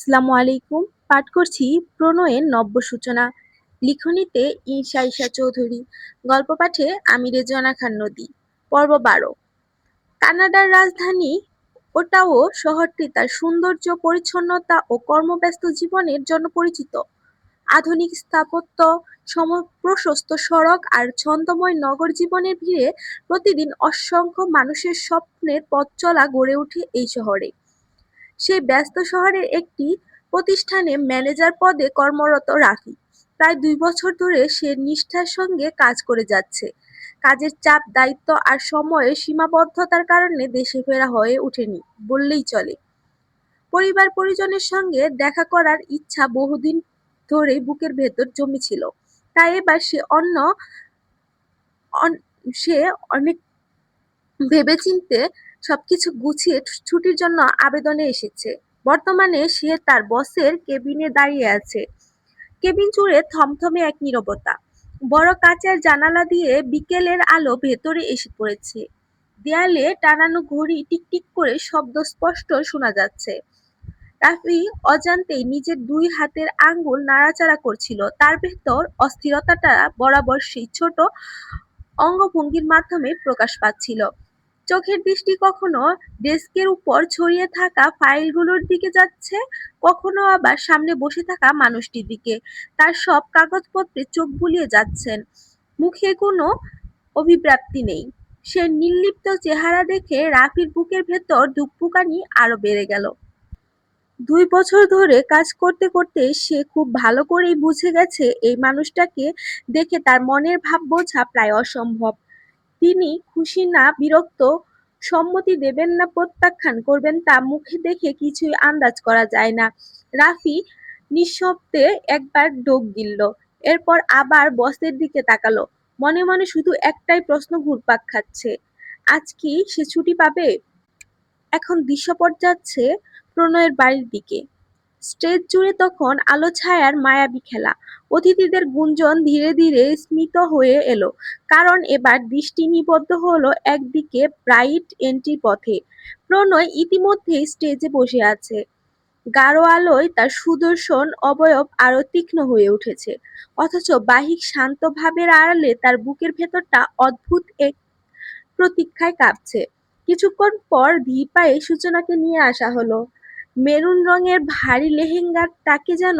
আসসালামু আলাইকুম। পাঠ করছি প্রণয়ের নব্য সূচনা। লিখনীতে ঈশা ঈশা চৌধুরী। গল্প পাঠে আমি রেজওয়ানা খান নদী। পর্ব ১২। কানাডার রাজধানী ওটাও শহরটি তার সৌন্দর্য, পরিচ্ছন্নতা ও কর্মব্যস্ত জীবনের জন্য পরিচিত। আধুনিক স্থাপত্য, প্রশস্ত সড়ক আর ছন্দময় নগর জীবনের ভিড়ে প্রতিদিন অসংখ্য মানুষের স্বপ্নের পথ চলা গড়ে ওঠে এই শহরে। সেই ব্যস্ত শহরের একটি প্রতিষ্ঠানে ম্যানেজার পদে কর্মরত রাফি। প্রায় ২ বছর ধরে সে নিষ্ঠার সঙ্গে কাজ করে যাচ্ছে। কাজের চাপ, দায়িত্ব আর সময়ের সীমাবদ্ধতার কারণে দেশে ফেরা হয়ে ওঠেনি বললেই চলে। পরিবার-পরিজনের সঙ্গে দেখা করার ইচ্ছা বহুদিন ধরেই বুকের ভেতর জমেছিল। তাই এবার সে অনেক ভেবেচিন্তে সবকিছু গুছিয়ে ছুটির জন্য আবেদনে এসেছে। বর্তমানে সে তার বসের কেবিনে দাঁড়িয়ে আছে। কেবিন জুড়ে থমথমে এক নীরবতা। বড় কাচের জানালা দিয়ে বিকেলের আলো ভেতরে এসে পড়েছে। দেয়ালে টানানো ঘড়ি টিকটিক করে শব্দ স্পষ্ট শোনা যাচ্ছে। রাফি অজান্তেই নিজের ২ হাতের আঙ্গুল নাড়াচাড়া করছিল। তার ভেতর অস্থিরতাটা বরাবর সেই ছোট অঙ্গভঙ্গির মাধ্যমে প্রকাশ পাচ্ছিল। চোখের দৃষ্টি কখনো ডেস্কের উপর ছড়িয়ে থাকা ফাইলগুলোর দিকে যাচ্ছে, কখনো আবার সামনে বসে থাকা মানুষটির দিকে। তার সব কাগজপত্রে চোখ বুলিয়ে যাচ্ছেন। মুখে কোনো অভিব্যক্তি নেই। সে নির্লিপ্ত চেহারা দেখে রাফির বুকের ভেতর ধুকপুকানি আরো বেড়ে গেল। ২ বছর ধরে কাজ করতে করতে সে খুব ভালো করেই বুঝে গেছে এই মানুষটাকে দেখে তার মনের ভাব বোঝা প্রায় অসম্ভব। তিনি খুশি না বিরক্ত, সম্মতি দেবেন না প্রত্যাখ্যান করবেন তা মুখে দেখে কিছুই আন্দাজ করা যায় না। রাফি নিঃশব্দে একবার ঢোক গিলল, এরপর আবার বসের দিকে তাকালো। মনে মনে শুধু একটাই প্রশ্ন ঘুরপাক খাচ্ছে, আজ কি সে ছুটি পাবে? এখন দৃশ্যপট যাচ্ছে প্রণয়ের বাড়ির দিকে। স্টেজ জুড়ে তখন আলো ছায়ার মায়াবী খেলা। অতিথিদের গুঞ্জন ধীরে ধীরে স্মিত হয়ে এলো, কারণ এবার দৃষ্টি নিবদ্ধ হলো একদিকে ব্রাইট এন্ট্রি পথে। প্রণয় ইতিমধ্যেই স্টেজে বসে আছে। গাঢ় আলোয় তার সুদর্শন অবয়ব আরো তীক্ষ্ণ হয়ে উঠেছে, অথচ বাহিক শান্ত ভাবের আড়ালে তার বুকের ভেতরটা অদ্ভুত এক প্রতীক্ষায় কাঁপছে। কিছুক্ষণ পর ধীর পায়ে সূচনাকে নিয়ে আসা হলো। মেরুন রঙের ভারী লেহেঙ্গার তাকে যেন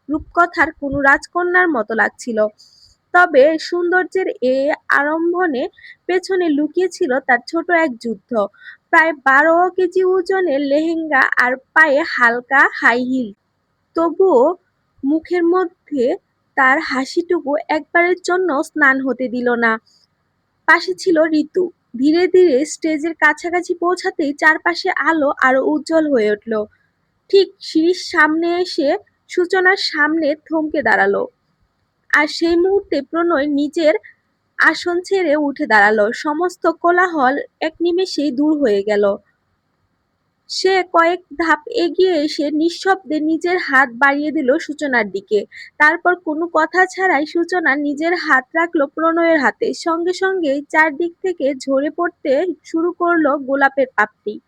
রূপকথার কোনো রাজকন্যার মতো লাগছিল। তবে সৌন্দর্যের এ আড়ম্বরে পেছনে লুকিয়ে ছিল তার ছোট এক যুদ্ধ। প্রায় ১২ কেজি ওজনের লেহেঙ্গা আর পায়ে হালকা হাই হিল। তবুও মুখের মধ্যে তার হাসিটুকু একবারের জন্য স্নান হতে দিল না। পাশে ছিল ঋতু। ধীরে ধীরে স্টেজের কাছাকাছি পৌঁছাতেই চারপাশে আলো আরো উজ্জ্বল হয়ে উঠল। ঠিক সিঁড়ির সামনে এসে সূচনার সামনে থমকে দাঁড়ালো। আর সেই মুহূর্তে প্রণয় নিজের আসন ছেড়ে উঠে দাঁড়ালো। সমস্ত কোলাহল এক নিমেষেই দূর হয়ে গেল। সে কয়েক ধাপ এগিয়ে এসে নিঃশব্দে নিজের হাত বাড়িয়ে দিল সূচনার দিকে। তারপর কোনো কথা ছাড়াই সূচনা নিজের হাত রাখল প্রণয়ের হাতে। সঙ্গে সঙ্গেই চারদিক থেকে ঝরে পড়তে শুরু করলো গোলাপের পাপড়ি।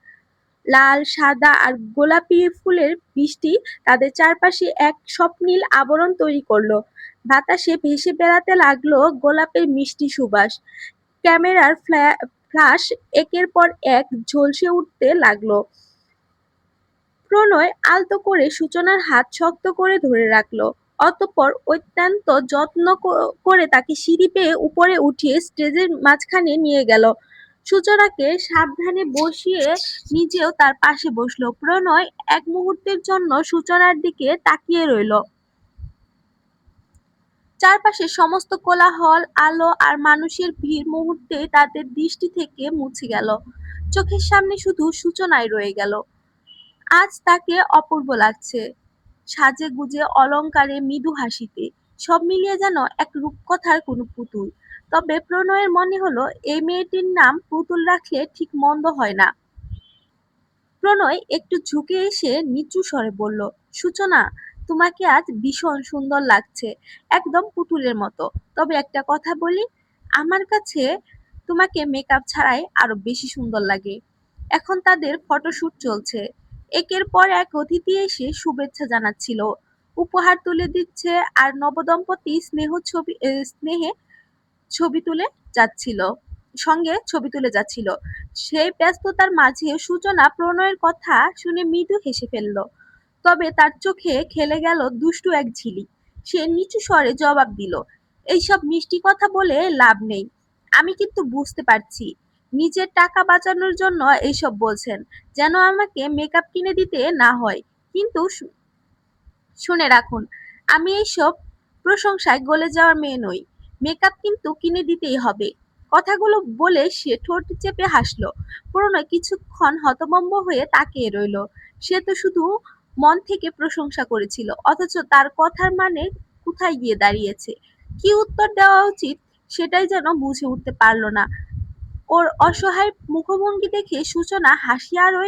লাল, সাদা আর গোলাপি ফুলের বৃষ্টি তাদের চারপাশে এক স্বপ্নীল আবরণ তৈরি করলো। বাতাসে ভেসে বেড়াতে লাগলো গোলাপের মিষ্টি সুবাস। ক্যামেরার ফ্ল্যাশ একের পর এক ঝলসে উঠতে লাগলো। প্রণয় আলতো করে সূচনার হাত শক্ত করে ধরে রাখল। অতঃপর অত্যন্ত যত্ন করে তাকে সিঁড়ি বেয়ে উপরে উঠিয়ে স্টেজের মাঝখানে নিয়ে গেল। সূচনাকে সাবধানে বসিয়ে নিজেও তার পাশে বসল। প্রণয় এক মুহূর্তের জন্য সূচনার দিকে তাকিয়ে রইল। চারপাশে সমস্ত কোলাহল, আলো আর মানুষের ভিড় মুহূর্তেই তাদের দৃষ্টি থেকে মুছে গেল। চোখের সামনে শুধু সূচনাই রয়ে গেল। আজ তাকে অপূর্ব লাগছে, সাজে-গুজে, অলংকারে, মৃদু হাসিতে। সব মিলিয়ে যেন এক রূপকথার কোনো পুতুল। তবে প্রণয়ের মনে হলো এই মেয়েটির নাম পুতুল রাখলে ঠিক মন্দ হয় না। প্রণয় একটু ঝুঁকে এসে নিচু স্বরে বলল, সূচনা, তোমাকে আজ ভীষণ সুন্দর লাগছে, একদম পুতুলের মতো। তবে একটা কথা বলি, আমার কাছে তোমাকে মেকআপ ছাড়াই আরো বেশি সুন্দর লাগে। এখন তাদের ফটোশুট চলছে। একের পর এক অতিথি এসে শুভেচ্ছা জানাচ্ছিল, উপহার তুলে দিচ্ছে, আর নবদম্পতি স্নেহে ছবি তুলে যাচ্ছিল ছবি তুলে যাচ্ছিল। সেই ব্যস্ততার মাঝে সূচনা প্রণয়ের কথা শুনে মৃদু হেসে ফেলল। তবে তার চোখে খেলে গেল দুষ্টু এক ঝিলিক। সে নিচু স্বরে জবাব দিল, এইসব মিষ্টি কথা বলে লাভ নেই। আমি কিন্তু বুঝতে পারছি নিজের টাকা বাঁচানোর জন্য এইসব বলছেন, যেন আমাকে মেকআপ কিনে দিতে না হয়। কিন্তু শুনে রাখুন, আমি এইসব প্রশংসায় গলে যাওয়ার মেয়ে নই। মেকআপ কিন্তু কিনে দিতেই হবে। কথাগুলো বলে সে ঠোঁট চেপে হাসলো। প্রণয় কিছুক্ষণ হতভম্ব হয়ে তাকিয়ে রইল। সে তো শুধু মন থেকে প্রশংসা করেছিল, অথচ তার কথার মানে কোথায় গিয়ে দাঁড়িয়েছে। কি উত্তর দেওয়া উচিত সেটাই যেন বুঝে উঠতে পারল না। ওর অসহায় মুখভঙ্গি দেখে সূচনা হাসি আরো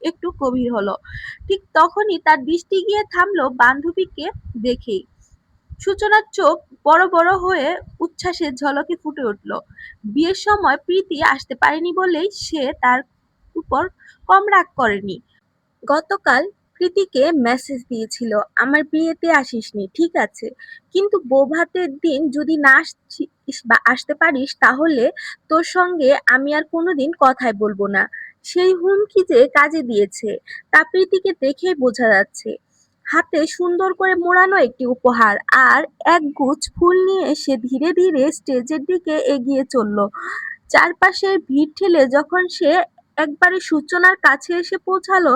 একটু গভীর হলো। ঠিক তখনই তার দৃষ্টি গিয়ে থামলো বান্ধবীকে দেখেই। সূচনার চোখ বড় বড় হয়ে উচ্ছ্বাসের ঝলকে ফুটে উঠল। বিয়ের সময় প্রীতি আসতে পারেনি বলেই সে তার উপর কম রাগ করেনি। গতকাল প্রীতিকে মেসেজ দিয়েছিল, আমার বিয়েতে আসিসনি ঠিক আছে, কিন্তু বৌভাতের দিন যদি না আসতে পারিস তাহলে তোর সঙ্গে আমি আর কোনোদিন কথাই বলবো না। সেই হুমকি যে কাজে দিয়েছে তা প্রীতিকে দেখেই বোঝা যাচ্ছে। হাতে সুন্দর করে মোড়ানো একটি উপহার আর একগুচ্ছ ফুল নিয়ে সে ধীরে ধীরে স্টেজের দিকে এগিয়ে চলল। চারপাশের ভিড় ঠেলে যখন সে একবারে সূচনার কাছে এসে পৌঁছালো,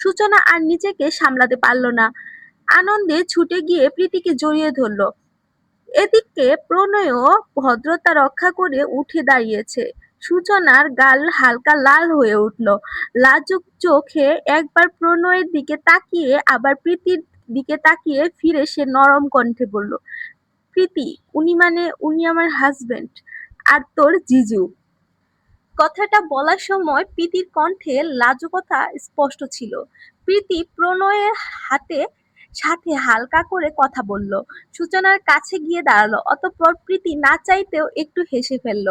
সূচনা আর নিজেকে সামলাতে পারল না। আনন্দে ছুটে গিয়ে প্রীতিকে জড়িয়ে ধরল। এদিকে প্রণয়ও ভদ্রতা রক্ষা করে উঠে দাঁড়িয়েছে। সূচনার গাল হালকা লাল হয়ে উঠল। লাজুক চোখে একবার প্রণয়ের দিকে তাকিয়ে আবার প্রীতির দিকে তাকিয়ে ফিরে সে নরম কণ্ঠে বলল, প্রীতি, উনি আমার হাজবেন্ড আর তোর জিজু। কথাটা বলার সময় প্রীতির কণ্ঠে লাজুকতা স্পষ্ট ছিল। প্রীতি প্রণয়ের হাতে সাথে হালকা করে কথা বলল, সূচনার কাছে গিয়ে দাঁড়ালো। অতঃপর প্রীতি না চাইতেও একটু হেসে ফেলল।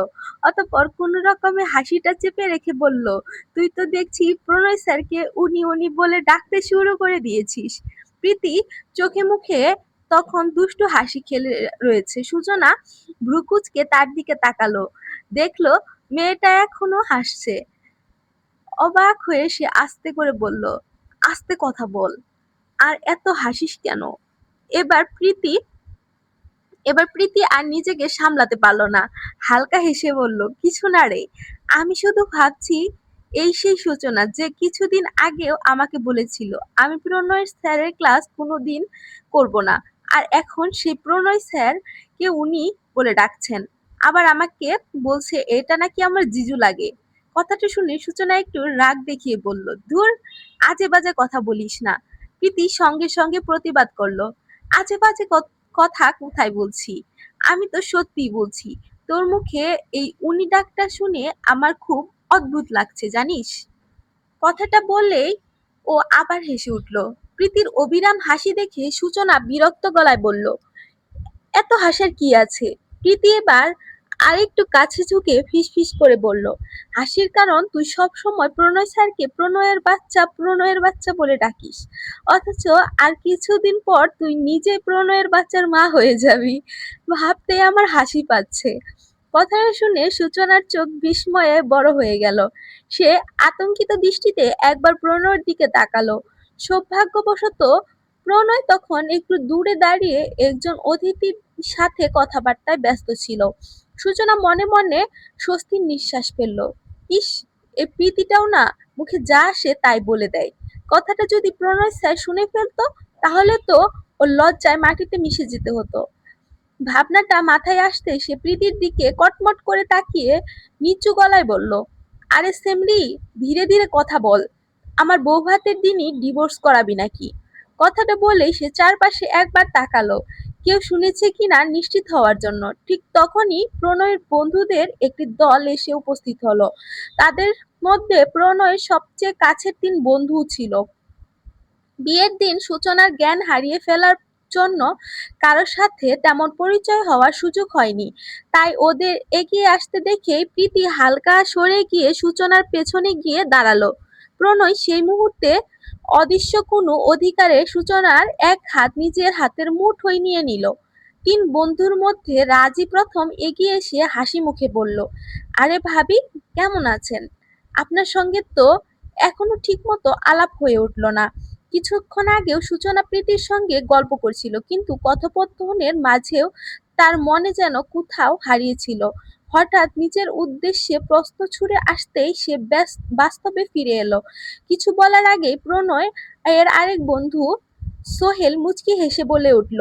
অতঃপর কোনো রকমে হাসিটা চেপে রেখে বলল, তুই তো দেখছি প্রণয় স্যারকে উনি উনি বলে ডাকতে শুরু করে দিয়েছিস। প্রীতি চোখে মুখে তখন দুষ্টু হাসি খেলে রয়েছে। সূচনা ভ্রুকুচকে তার দিকে তাকালো, দেখলো মেয়েটা এখনো হাসছে। অবাক হয়ে সে আস্তে করে বলল, আস্তে কথা বল, আর এত হাসিস কেন? এবার প্রীতি এবার প্রীতি আর নিজেকে সামলাতে পারল না। হালকা হেসে বলল, কিছু না রে, আমি শুধু ভাবছি এই সেই সূচনা যে কিছুদিন আগেও আমাকে বলেছিল আমি প্রণয় স্যারের ক্লাস কোনোদিন করব না, আর এখন সেই প্রণয় স্যার কে উনি বলে ডাকছেন, আবার আমাকে বলছে এটা নাকি আমার জিজু লাগে। কথাটা শুনে সূচনা একটু রাগ দেখিয়ে বলল, ধুর, আজে বাজে কথা বলিস না। প্রীতি সঙ্গে সঙ্গে প্রতিবাদ করলো, আজে বাজে কথা কোথায় বলছি, আমি তো সত্যিই বলছি। তোর মুখে এই উনি ডাকটা শুনে আমার খুব অদ্ভুত লাগছে জানিস। কথাটা বললেই ও আবার হেসে উঠল। প্রীতির অবিরাম হাসি দেখে সূচনা বিরক্ত গলায় বলল, এত হাসার কি আছে? প্রীতি এবার আরেকটু কাছে ঝুঁকে ফিসফিস করে বলল, হাসির কারণ তুই সব সময় প্রণয় স্যারকে প্রণয়ের বাচ্চা বলে ডাকিস, অথচ আর কিছুদিন পর তুই নিজে প্রণয়ের বাচ্চার মা হয়ে যাবি। ভাবতেই আমার হাসি পাচ্ছে। কথাটা শুনে সূচনার চোখ বিস্ময়ে বড় হয়ে গেল। সে আতঙ্কিত দৃষ্টিতে একবার প্রণয়ের দিকে তাকালো। সৌভাগ্যবশত প্রণয় তখন একটু দূরে দাঁড়িয়ে একজন অতিথির সাথে কথাবার্তায় ব্যস্ত ছিল। সূচনা মনে মনে স্বস্তির নিঃশ্বাস ফেলল। ইস, এই প্রীতিটাও না মুখে যা আসে তাই বলে দেয়। কথাটা যদি প্রণয় স্যার শুনে ফেলতো তাহলে তো ওর লজ্জায় মাটিতে মিশে যেতে হতো। ভাবনাটা মাথায় আসতে সে প্রীতির দিকে কটমট করে তাকিয়ে নিচু গলায় বলল, আরে সেমরি, ধীরে ধীরে কথা বল, আমার বৌভাতের দিনই ডিভোর্স করাবি নাকি? কথাটা বলেই সে চারপাশে একবার তাকালো, কেউ শুনেছে কিনা নিশ্চিত হওয়ার জন্য। ঠিক তখনই প্রণয়ের বন্ধুদের একটি দল এসে উপস্থিত হলো। তাদের মধ্যে প্রণয়ের সবচেয়ে কাছের 3 বন্ধু ছিল। বিয়ের দিন সূচনার জ্ঞান হারিয়ে ফেলার জন্য কারোর সাথে তেমন পরিচয় হওয়ার সুযোগ হয়নি। তাই ওদের এগিয়ে আসতে দেখেই প্রীতি হালকা সরে গিয়ে সূচনার পেছনে গিয়ে দাঁড়ালো। প্রণয় সেই মুহূর্তে অদৃশ্য কোনো অধিকারে সূচনার এক হাত নিজের হাতের মুঠোয় নিয়ে নিল। তিন বন্ধুর মধ্যে রাজি প্রথম এগিয়ে এসে হাসি মুখে বলল, আরে ভাবি, কেমন আছেন? আপনার সঙ্গে তো এখনো ঠিকমতো আলাপ হয়ে উঠল না। কিছুক্ষণ আগেও সূচনা প্রীতির সঙ্গে গল্প করছিল, কিন্তু কথোপকথনের মাঝেও তার মনে যেন কোথাও হারিয়েছিল। হঠাৎ নিজের উদ্দেশ্যে প্রশ্ন ছুড়ে আসতেই সে বাস্তবে ফিরে এলো। কিছু বলার আগেই প্রণয় এর আরেক বন্ধু সোহেল মুচকি হেসে বলে উঠল,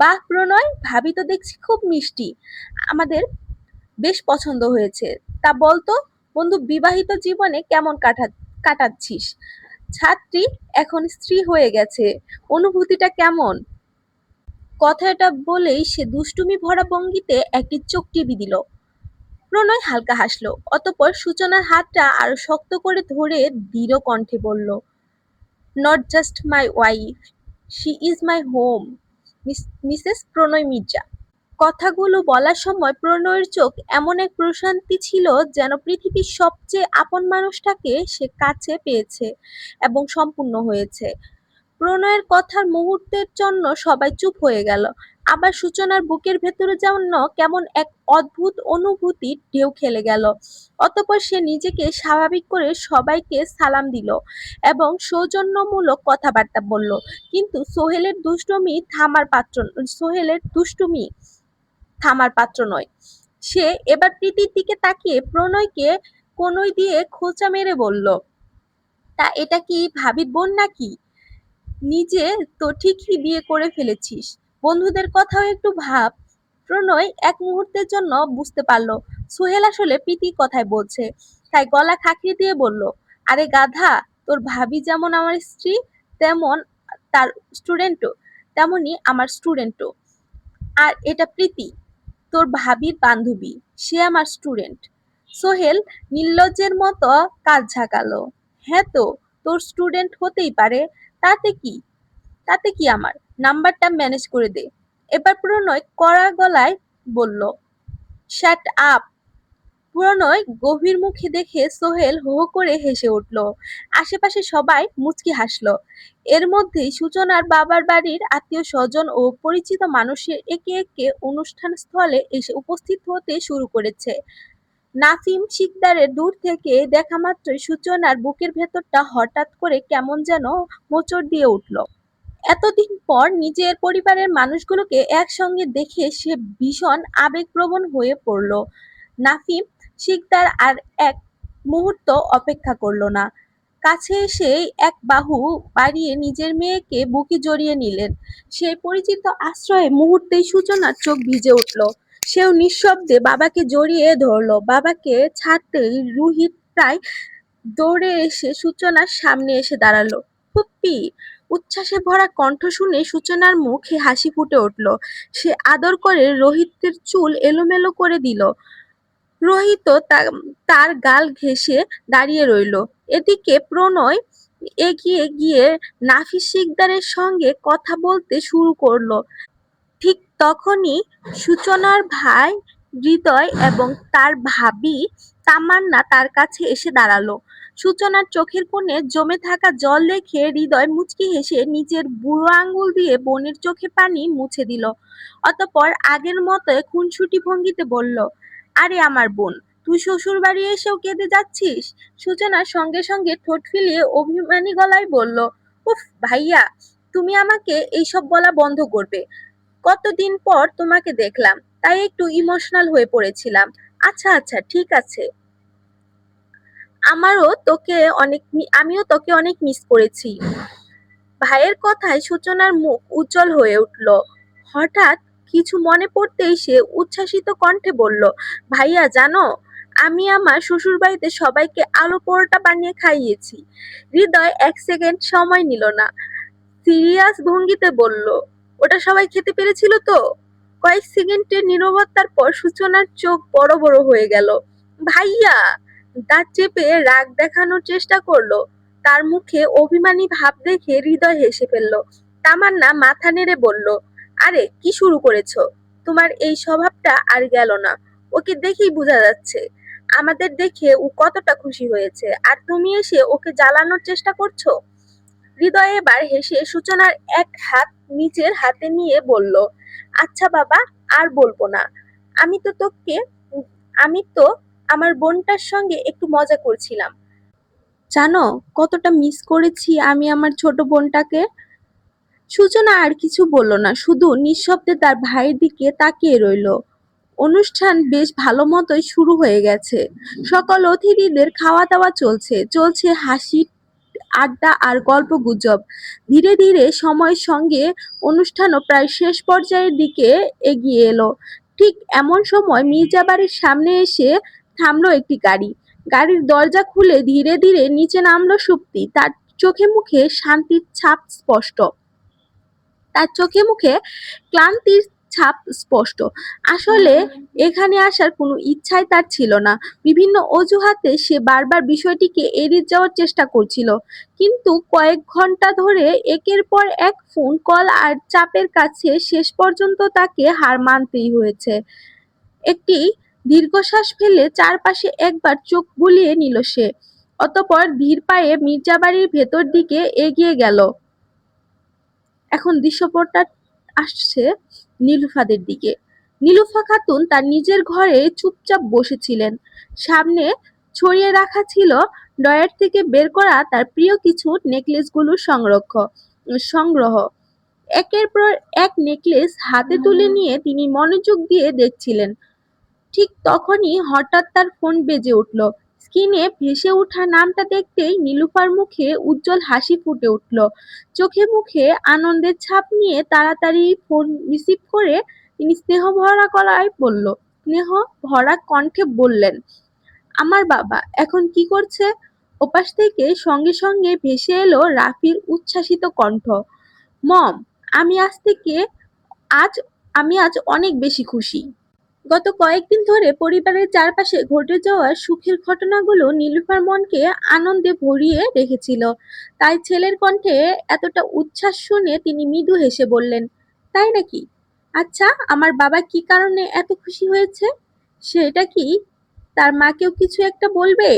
বাহ প্রণয়, ভাবি তো দেখছি খুব মিষ্টি। আমাদের বেশ পছন্দ হয়েছে। তা বলতো বন্ধু, বিবাহিত জীবনে কেমন কাটাচ্ছিস? ছাত্রী এখন স্ত্রী হয়ে গেছে, অনুভূতিটা কেমন? কথাটা বলেই সে দুষ্টুমি ভরা ভঙ্গিতে একটি চোখ টিপি দিল। প্রণয় হালকা হাসলো, অতঃপর সূচনার হাতটা আরো শক্ত করে ধরে দৃঢ় কণ্ঠে বলল, not just my wife, she is my home, Mrs Pranay Mirza. কথাগুলো বলার সময় প্রণয়ের চোখ এমন এক প্রশান্তি ছিল, যেন পৃথিবীর সবচেয়ে আপন মানুষটাকে সে কাছে পেয়েছে এবং সম্পূর্ণ হয়েছে। প্রণয়ের কথার মুহূর্তের জন্য সবাই চুপ হয়ে গেল। আবার সূচনার বুকের ভেতরে যেন কেমন এক অদ্ভুত অনুভূতির ঢেউ খেলে গেল। অতঃপর সে নিজেকে স্বাভাবিক করে সবাইকে সালাম দিল এবং সৌজন্যমূলক কথাবার্তা বলল। কিন্তু সোহেলের দুষ্টুমি থামার পাত্র নয়। সে এবার প্রীতির দিকে তাকিয়ে প্রণয়কে কনুই দিয়ে খোঁচা মেরে বলল, তা এটা কি ভাবির বোন নাকি? নিজে তো ঠিকই বিয়ে করে ফেলেছিস, বন্ধুদের কথাও একটু ভাব। প্রণয় এক মুহূর্তের জন্য বুঝতে পারল সোহেল আসলে প্রীতির কথাই বলছে, তাই গলা খাঁকিয়ে দিয়ে বলল, আরে গাধা, তোর ভাবি যেমন আমার স্ত্রী, তেমন তার স্টুডেন্টও, তেমনি আমার স্টুডেন্টও। আর এটা প্রীতি, তোর ভাবির বান্ধবী, সে আমার স্টুডেন্ট। সোহেল নির্লজ্জের মতো কাঁধ ঝাঁকালো। হ্যাঁ তো, তোর স্টুডেন্ট হতেই পারে, তাতে কি? তাতে কি আমার? নাম্বারটা ম্যানেজ করে দে। এবার প্রণয় কড়া গলায় বলল, শাট আপ। প্রণয় গভীর মুখে দেখে সোহেল হো হো করে হেসে উঠল। আশেপাশে সবাই মুচকি হাসলো। এর মধ্যেই সূচনার বাবার বাড়ির আত্মীয় স্বজন ও পরিচিত মানুষের একে একে অনুষ্ঠান স্থলে এসে উপস্থিত হতে শুরু করেছে। নাফিম শিকদারের দূর থেকে দেখা মাত্রই সূচনার বুকের ভেতরটা হঠাৎ করে কেমন যেন মোচড় দিয়ে উঠল। এতদিন পর নিজের পরিবারের মানুষগুলোকে একসঙ্গে দেখে সে ভীষণ আবেগপ্রবণ হয়ে পড়ল। নাফিম শিকদার আর এক মুহূর্ত অপেক্ষা করল না। কাছে এসে এক বাহু বাড়িয়ে নিজের মেয়েকে বুকে জড়িয়ে নিলেন। সেই পরিচিত আশ্রয়ে মুহূর্তেই সূচনার চোখ ভিজে উঠল। সেও নিঃশব্দে বাবাকে জড়িয়ে ধরল। বাবাকে ছাড়তেই রুহি প্রায় দৌড়ে এসে সূচনার সামনে এসে দাঁড়ালো। ফুপ্পি! উচ্ছ্বাসে ভরা কণ্ঠ শুনে সূচনার মুখে হাসি ফুটে উঠল। সে আদর করে রোহিতের চুল এলোমেলো করে দিল। রোহিতও তার গাল ঘেঁষে দাঁড়িয়ে রইল। এদিকে প্রণয় এগিয়ে গিয়ে নাফিস শিকদারের সঙ্গে কথা বলতে শুরু করলো। ঠিক তখনই সূচনার ভাই হৃদয় এবং তার ভাবি তামান্না তার কাছে এসে দাঁড়ালো। সূচনার চোখের কোণে জমে থাকা জল দেখে হৃদয় মুচকি হেসে নিজের বুড়ো আঙুল দিয়ে বোনের চোখে পানি মুছে দিল। অতঃপর আগের মতো খুনসুটি ভঙ্গিতে বলল, আরে আমার বোন, তুই শ্বশুর বাড়ি এসেও কেঁদে যাচ্ছিস? সূচনার সঙ্গে সঙ্গে ঠোঁট ফিলিয়ে অভিমানী গলায় বলল, উফ ভাইয়া, তুমি আমাকে এইসব বলা বন্ধ করবে। কতদিন পর তোমাকে দেখলাম, তাই একটু ইমোশনাল হয়ে পড়েছিলাম। আচ্ছা আচ্ছা, ঠিক আছে। আমিও তোকে অনেক মিস করেছি। ভাইয়ের কথায় সূচনার মুখ উজ্জ্বল হয়ে উঠল। হঠাৎ কিছু মনে পড়তেই সে উচ্ছ্বাসিত কণ্ঠে বলল, ভাইয়া জানো, আমি আমার শ্বশুরবাড়িতে সবাইকে আলু পরোটা বানিয়ে খাইয়েছি। হৃদয় এক সেকেন্ড সময় নিল না, সিরিয়াস ভঙ্গিতে বলল, ওটা সবাই খেতে পেরেছিল তো? কয়েক সেকেন্ডের নীরবতার পর সূচনার চোখ বড় বড় হয়ে গেল। ভাইয়া! দাঁত চেপে রাগ দেখানোর চেষ্টা করলো। তার মুখে অভিমানী ভাব দেখে হৃদয় হেসে ফেলল। তামান্না মাথা নেড়ে বলল, আরে কি শুরু করেছো? তোমার এই স্বভাবটা আর গেল না। ওকে দেখেই বোঝা যাচ্ছে আমাদের দেখে ও কতটা খুশি হয়েছে, আর তুমি এসে ওকে জ্বালানোর চেষ্টা করছো। হৃদয় এবার হেসে সূচনার এক হাত নিজের হাতে নিয়ে বলল, আচ্ছা বাবা, আর বলবো না। আমি তো তোকে আমি তো আমার বোনটার সঙ্গে একটু মজা করছিলাম। জানো কতটা মিস করেছি আমি আমার ছোট বোনটাকে। সূচনা আর কিছু বলল না, শুধু নিঃশব্দে তার ভাইয়ের দিকে তাকিয়ে রইল। অনুষ্ঠান বেশ ভালো মতোই শুরু হয়ে গেছে। সকল অতিথিদের খাওয়া দাওয়া চলছে, চলছে হাসি, আড্ডা আর গল্পগুজব। ধীরে ধীরে সময়ের সঙ্গে অনুষ্ঠানও প্রায় শেষ পর্যায়ের দিকে এগিয়ে এলো। ঠিক এমন সময় মির্জা বাড়ির সামনে এসে থামলো একটি গাড়ি। গাড়ির দরজা খুলে ধীরে ধীরে নিচে নামলো সুপ্তি। তার চোখে মুখে শান্তির ছাপ স্পষ্ট। তার চোখে মুখে ক্লান্তির ছাপ স্পষ্ট। আসলে এখানে আসার কোনো ইচ্ছাই তার ছিল না। বিভিন্ন অজুহাতে সে বারবার বিষয়টিকে এড়িয়ে যাওয়ার চেষ্টা করছিল। কিন্তু কয়েক ঘন্টা ধরে একের পর এক ফোন কল আর চাপের কাছে শেষ পর্যন্ত তাকে হার মানতেই হয়েছে। একটি দীর্ঘশ্বাস ফেলে চারপাশে একবার চোখ বুলিয়ে নিল সে। অতঃপর ধীর পায়ে মির্জাবাড়ির ভেতর দিকে এগিয়ে গেল। এখন দৃশ্যপটটা আসছে নীলুফাদের দিকে। নীলুফা খাতুন তার নিজের ঘরে চুপচাপ বসেছিলেন। সামনে ছড়িয়ে রাখা ছিল ড্রয়ার থেকে বের করা তার প্রিয় কিছু নেকলেসগুলোর সংগ্রহ। একের পর এক নেকলেস হাতে তুলে নিয়ে তিনি মনোযোগ দিয়ে দেখছিলেন। ঠিক তখনই হঠাৎ তার ফোন বেজে উঠল। স্ক্রিনে ভেসে ওঠা নামটা দেখতেই নীলুফার মুখে উজ্জ্বল হাসি ফুটে উঠল। চোখে মুখে আনন্দের ছাপ নিয়ে তাড়াতাড়ি ফোন রিসিভ করে তিনি স্নেহ ভরা কণ্ঠে বললেন, আমার বাবা এখন কি করছে? ওপাশ থেকে সঙ্গে সঙ্গে ভেসে এলো রাফির উচ্ছ্বাসিত কণ্ঠ, মম, আমি আজ থেকে আজ আমি আজ অনেক বেশি খুশি। গত কয়েকদিন ধরে পরিবারের চারপাশে ঘটে যাওয়া সুখের ঘটনাগুলো নীলুফার মনকে আনন্দে ভরিয়ে রেখেছিল। তাই ছেলের কণ্ঠে এতটা উচ্ছ্বাস শুনে তিনি মৃদু হেসে বললেন, তাই নাকি? আচ্ছা, আমার বাবা কি কারণে এত খুশি হয়েছে? সেটা কি তার মাকেও কিছু একটা বলবে?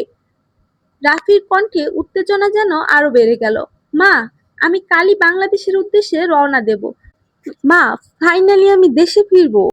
রাফির কণ্ঠে উত্তেজনা যেন আরো বেড়ে গেল। মা, আমি কালই বাংলাদেশের উদ্দেশ্যে রওনা দেব। মা, ফাইনালি আমি দেশে ফিরবো।